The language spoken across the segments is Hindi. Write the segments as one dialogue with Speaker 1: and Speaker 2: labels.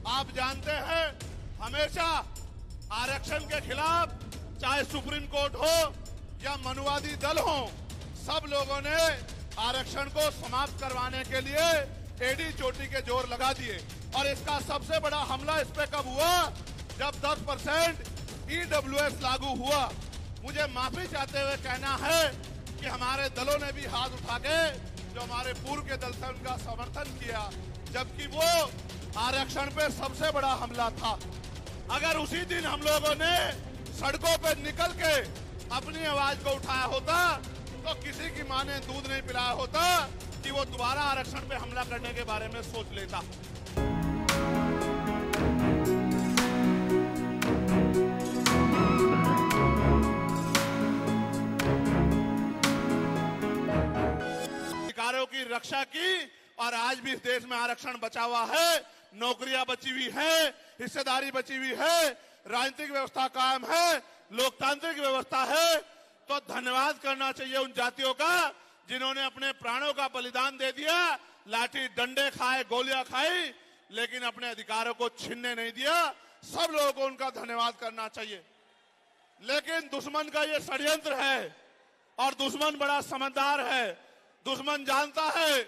Speaker 1: आप जानते हैं हमेशा आरक्षण के खिलाफ चाहे सुप्रीम कोर्ट हो या मनुवादी दल हो, सब लोगों ने आरक्षण को समाप्त करवाने के लिए एडी चोटी के जोर लगा दिए। और इसका सबसे बड़ा हमला इस पे कब हुआ? जब 10% EWS लागू हुआ। मुझे माफी चाहते हुए कहना है कि हमारे दलों ने भी हाथ उठा के जो हमारे पूर्व के दल थे उनका समर्थन किया, जबकि वो आरक्षण पे सबसे बड़ा हमला था। अगर उसी दिन हम लोगों ने सड़कों पे निकल के अपनी आवाज को उठाया होता तो किसी की मां ने दूध नहीं पिलाया होता कि वो दोबारा आरक्षण पे हमला करने के बारे में सोच लेता। अधिकारों की रक्षा की और आज भी इस देश में आरक्षण बचा हुआ है, नौकरियां बची हुई है, हिस्सेदारी बची हुई है, राजनीतिक व्यवस्था कायम है, लोकतांत्रिक व्यवस्था है। तो धन्यवाद करना चाहिए उन जातियों का जिन्होंने अपने प्राणों का बलिदान दे दिया, लाठी डंडे खाए, गोलियां खाई, लेकिन अपने अधिकारों को छीनने नहीं दिया। सब लोगों को उनका धन्यवाद करना चाहिए। लेकिन दुश्मन का ये षड्यंत्र है और दुश्मन बड़ा समझदार है। दुश्मन जानता है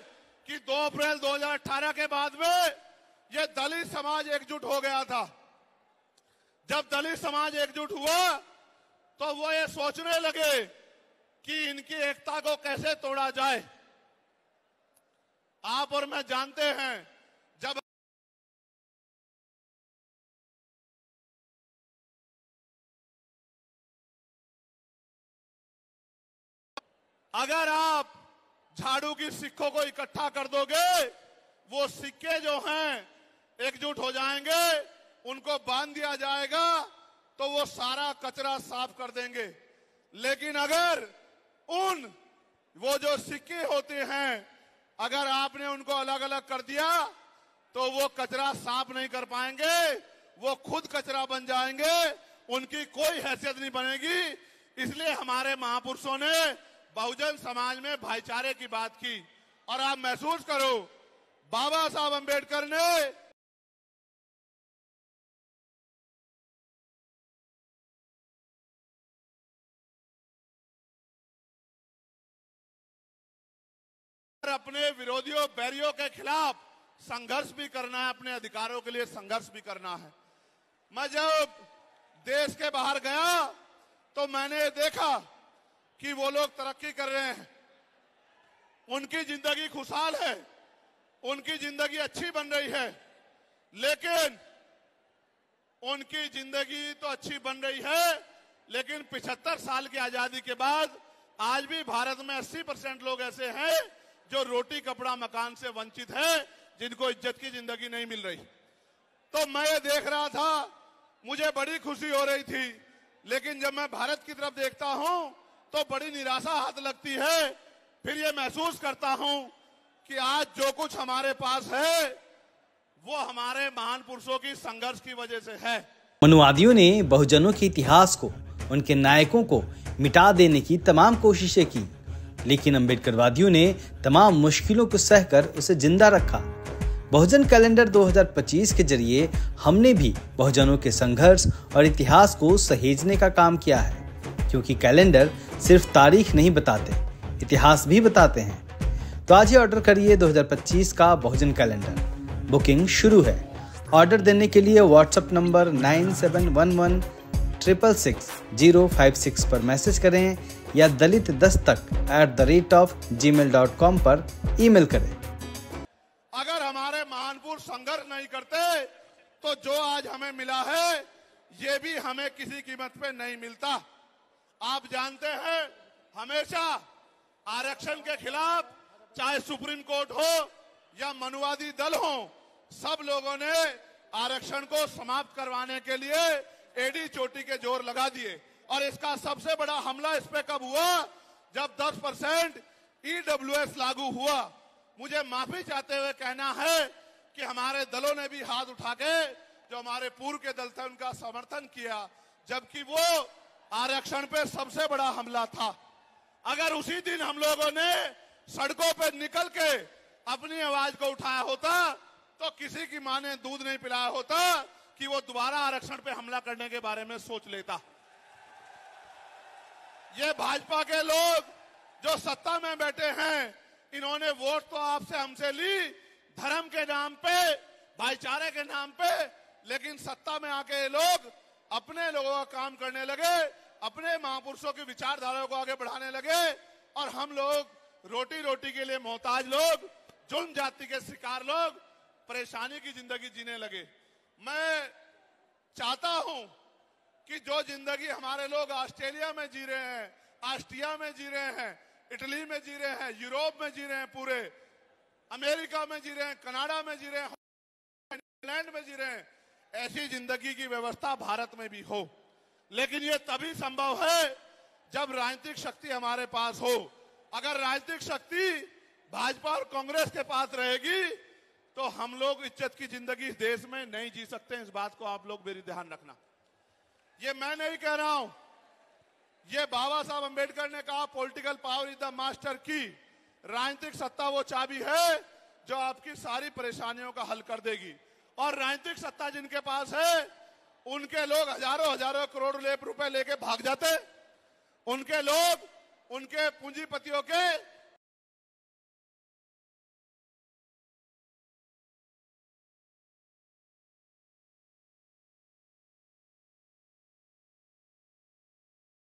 Speaker 1: कि 2 अप्रैल 2018 के बाद में ये दलित समाज एकजुट हो गया था। जब दलित समाज एकजुट हुआ तो वो ये सोचने लगे कि इनकी एकता को कैसे तोड़ा जाए। आप और मैं जानते हैं जब अगर आप झाड़ू की सिक्कों को इकट्ठा कर दोगे, वो सिक्के जो हैं एकजुट हो जाएंगे, उनको बांध दिया जाएगा तो वो सारा कचरा साफ कर देंगे। लेकिन अगर वो जो सिक्के होते हैं, अगर आपने उनको अलग अलग कर दिया तो वो कचरा साफ नहीं कर पाएंगे, वो खुद कचरा बन जाएंगे, उनकी कोई हैसियत नहीं बनेगी। इसलिए हमारे महापुरुषों ने बहुजन समाज में भाईचारे की बात की। और आप महसूस करो, बाबा साहब अंबेडकर ने अपने विरोधियों बैरियों के खिलाफ संघर्ष भी करना है, अपने अधिकारों के लिए संघर्ष भी करना है। मैं जब देश के बाहर गया तो मैंने देखा कि वो लोग तरक्की कर रहे हैं, उनकी जिंदगी खुशहाल है, उनकी जिंदगी अच्छी बन रही है। लेकिन उनकी जिंदगी तो अच्छी बन रही है, लेकिन 75 साल की आजादी के बाद आज भी भारत में 80% लोग ऐसे हैं जो रोटी कपड़ा मकान से वंचित हैं, जिनको इज्जत की जिंदगी नहीं मिल रही। तो मैं ये देख रहा था, मुझे बड़ी खुशी हो रही थी। लेकिन जब मैं भारत की तरफ देखता हूं तो बड़ी निराशा हाथ लगती है। फिर ये महसूस करता हूं कि आज जो कुछ हमारे पास है वो हमारे महान पुरुषों की संघर्ष की वजह से है।
Speaker 2: मनुवादियों ने बहुजनों के इतिहास को, उनके नायकों को मिटा देने की तमाम कोशिशें की, लेकिन अम्बेडकरवादियों ने तमाम मुश्किलों को सहकर उसे जिंदा रखा। बहुजन कैलेंडर 2025 के जरिए हमने भी बहुजनों के संघर्ष और इतिहास को सहेजने का काम किया है, क्योंकि कैलेंडर सिर्फ तारीख नहीं बताते, इतिहास भी बताते हैं। तो आज ही ऑर्डर करिए 2025 का बहुजन कैलेंडर। बुकिंग शुरू है। ऑर्डर देने के लिए व्हाट्सएप नंबर 9711666056 पर मैसेज करें या dalitdastak@gmail.com पर ईमेल करें।
Speaker 1: अगर हमारे महान पुरुष संघर्ष नहीं करते तो जो आज हमें मिला है ये भी हमें किसी कीमत पे नहीं मिलता। आप जानते हैं हमेशा आरक्षण के खिलाफ चाहे सुप्रीम कोर्ट हो या मनुवादी दल हो, सब लोगों ने आरक्षण को समाप्त करवाने के लिए एडी चोटी के जोर लगा दिए। और इसका सबसे बड़ा हमला इस पे कब हुआ? जब 10% EWS लागू हुआ। मुझे माफी चाहते हुए कहना है कि हमारे दलों ने भी हाथ उठा के जो हमारे पूर्व के दल थे उनका समर्थन किया, जबकि वो आरक्षण पे सबसे बड़ा हमला था। अगर उसी दिन हम लोगों ने सड़कों पे निकल के अपनी आवाज को उठाया होता तो किसी की मां ने दूध नहीं पिलाया होता कि वो दोबारा आरक्षण पे हमला करने के बारे में सोच लेता। ये भाजपा के लोग जो सत्ता में बैठे हैं, इन्होंने वोट तो आपसे हमसे ली धर्म के नाम पे, भाईचारे के नाम पे, लेकिन सत्ता में आके ये लोग अपने लोगों का काम करने लगे, अपने महापुरुषों की विचारधारा को आगे बढ़ाने लगे, और हम लोग रोटी रोटी के लिए मोहताज लोग, जुल्म जाति के शिकार लोग परेशानी की जिंदगी जीने लगे। मैं चाहता हूं कि जो जिंदगी हमारे लोग ऑस्ट्रेलिया में जी रहे हैं, ऑस्ट्रिया में जी रहे हैं, इटली में जी रहे हैं, यूरोप में जी रहे हैं, पूरे अमेरिका में जी रहे हैं, कनाडा में जी रहे हैं, इंग्लैंड में जी रहे हैं, ऐसी जिंदगी की व्यवस्था भारत में भी हो। लेकिन ये तभी संभव है जब राजनीतिक शक्ति हमारे पास हो। अगर राजनीतिक शक्ति भाजपा और कांग्रेस के पास रहेगी तो हम लोग इज्जत की जिंदगी इस देश में नहीं जी सकते। इस बात को आप लोग मेरी ध्यान रखना। ये मैं नहीं कह रहा हूं, ये बाबा साहब अंबेडकर ने कहा, political power is the master की। राजनीतिक सत्ता वो चाबी है जो आपकी सारी परेशानियों का हल कर देगी। और राजनीतिक सत्ता जिनके पास है, उनके लोग हजारों हजारों करोड़ रुपए लेके भाग जाते। उनके लोग, उनके पूंजीपतियों के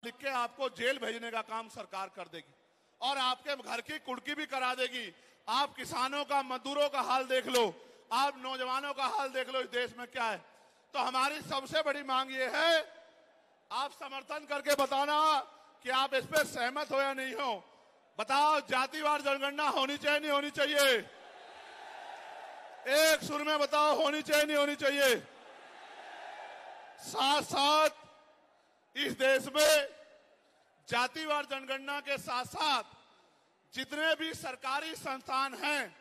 Speaker 1: लिख के आपको जेल भेजने का काम सरकार कर देगी, और आपके घर की कुर्की भी करा देगी। आप किसानों का, मजदूरों का हाल देख लो, आप नौजवानों का हाल देख लो, इस देश में क्या है। तो हमारी सबसे बड़ी मांग ये है, आप समर्थन करके बताना कि आप इस पे सहमत हो या नहीं हो। बताओ, जातिवार जनगणना होनी चाहिए नहीं होनी चाहिए? एक सुर में बताओ, होनी चाहिए नहीं होनी चाहिए? साथ साथ इस देश में जातिवार जनगणना के साथ साथ जितने भी सरकारी संस्थान हैं,